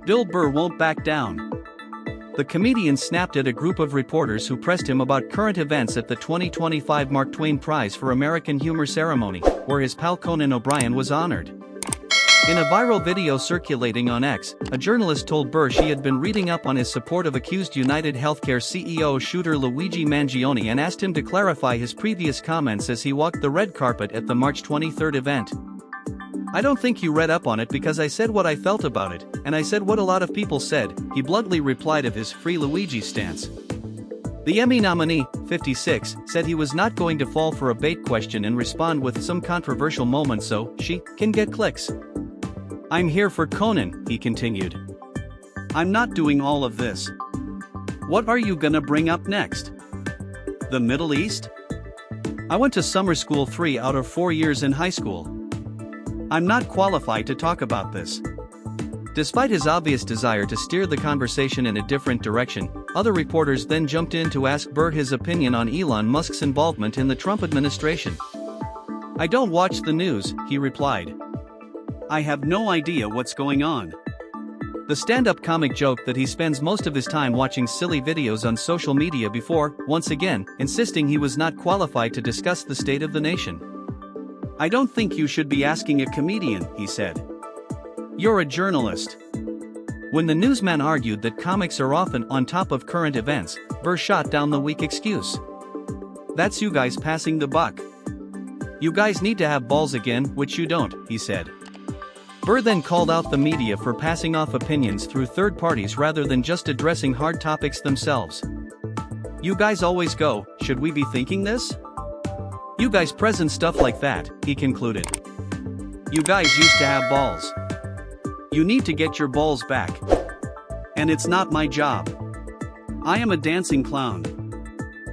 Bill Burr won't back down. The comedian snapped at a group of reporters who pressed him about current events at the 2025 Mark Twain Prize for American Humor ceremony, where his pal Conan O'Brien was honored. In a viral video circulating on X, a journalist told Burr she had been reading up on his support of accused UnitedHealthcare CEO shooter Luigi Mangione and asked him to clarify his previous comments as he walked the red carpet at the March 23 event. "I don't think you read up on it because I said what I felt about it, and I said what a lot of people said," he bluntly replied of his Free Luigi stance. The Emmy nominee, 56, said he was not going to fall for a bait question and respond with some controversial moments so she can get clicks. "I'm here for Conan," he continued. "I'm not doing all of this. What are you gonna bring up next? The Middle East? I went to summer school 3 out of 4 years in high school. I'm not qualified to talk about this." Despite his obvious desire to steer the conversation in a different direction, other reporters then jumped in to ask Burr his opinion on Elon Musk's involvement in the Trump administration. "I don't watch the news," he replied. "I have no idea what's going on." The stand-up comic joked that he spends most of his time watching silly videos on social media before, once again, insisting he was not qualified to discuss the state of the nation. "I don't think you should be asking a comedian," he said. "You're a journalist." When the newsman argued that comics are often on top of current events, Burr shot down the weak excuse. "That's you guys passing the buck. You guys need to have balls again, which you don't," he said. Burr then called out the media for passing off opinions through third parties rather than just addressing hard topics themselves. "You guys always go, should we be thinking this? You guys present stuff like that," he concluded. "You guys used to have balls. You need to get your balls back. And it's not my job. I am a dancing clown."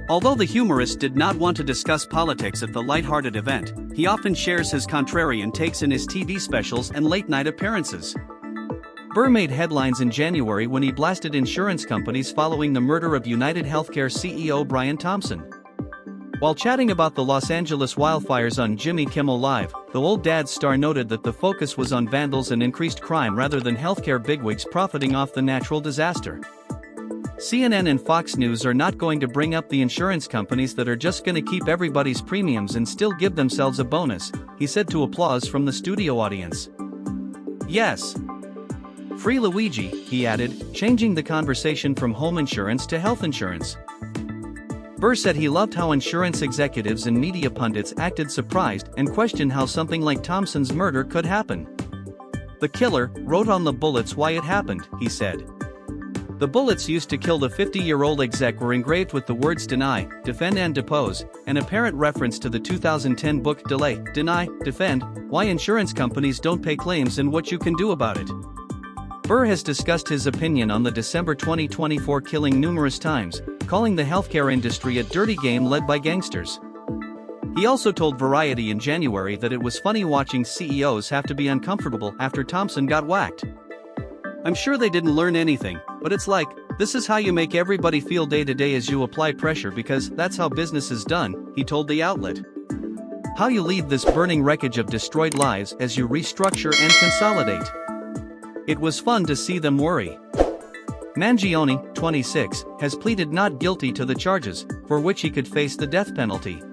Although the humorist did not want to discuss politics at the lighthearted event, he often shares his contrarian takes in his TV specials and late-night appearances. Burr made headlines in January when he blasted insurance companies following the murder of UnitedHealthcare CEO Brian Thompson. While chatting about the Los Angeles wildfires on Jimmy Kimmel Live, the Old Dad star noted that the focus was on vandals and increased crime rather than healthcare bigwigs profiting off the natural disaster. CNN and Fox News are not going to bring up the insurance companies that are just going to keep everybody's premiums and still give themselves a bonus, he said to applause from the studio audience. "Yes. Free Luigi," he added, changing the conversation from home insurance to health insurance. Burr said he loved how insurance executives and media pundits acted surprised and questioned how something like Thompson's murder could happen. "The killer wrote on the bullets why it happened," he said. The bullets used to kill the 50-year-old exec were engraved with the words deny, defend and depose, an apparent reference to the 2010 book Delay, Deny, Defend, Why Insurance Companies Don't Pay Claims and What You Can Do About It. Burr has discussed his opinion on the December 2024 killing numerous times, calling the healthcare industry a dirty game led by gangsters. He also told Variety in January that it was funny watching CEOs have to be uncomfortable after Thompson got whacked. "I'm sure they didn't learn anything, but it's like, this is how you make everybody feel day to day as you apply pressure because that's how business is done," he told the outlet. "How you leave this burning wreckage of destroyed lives as you restructure and consolidate. It was fun to see them worry." Mangione, 26, has pleaded not guilty to the charges, for which he could face the death penalty.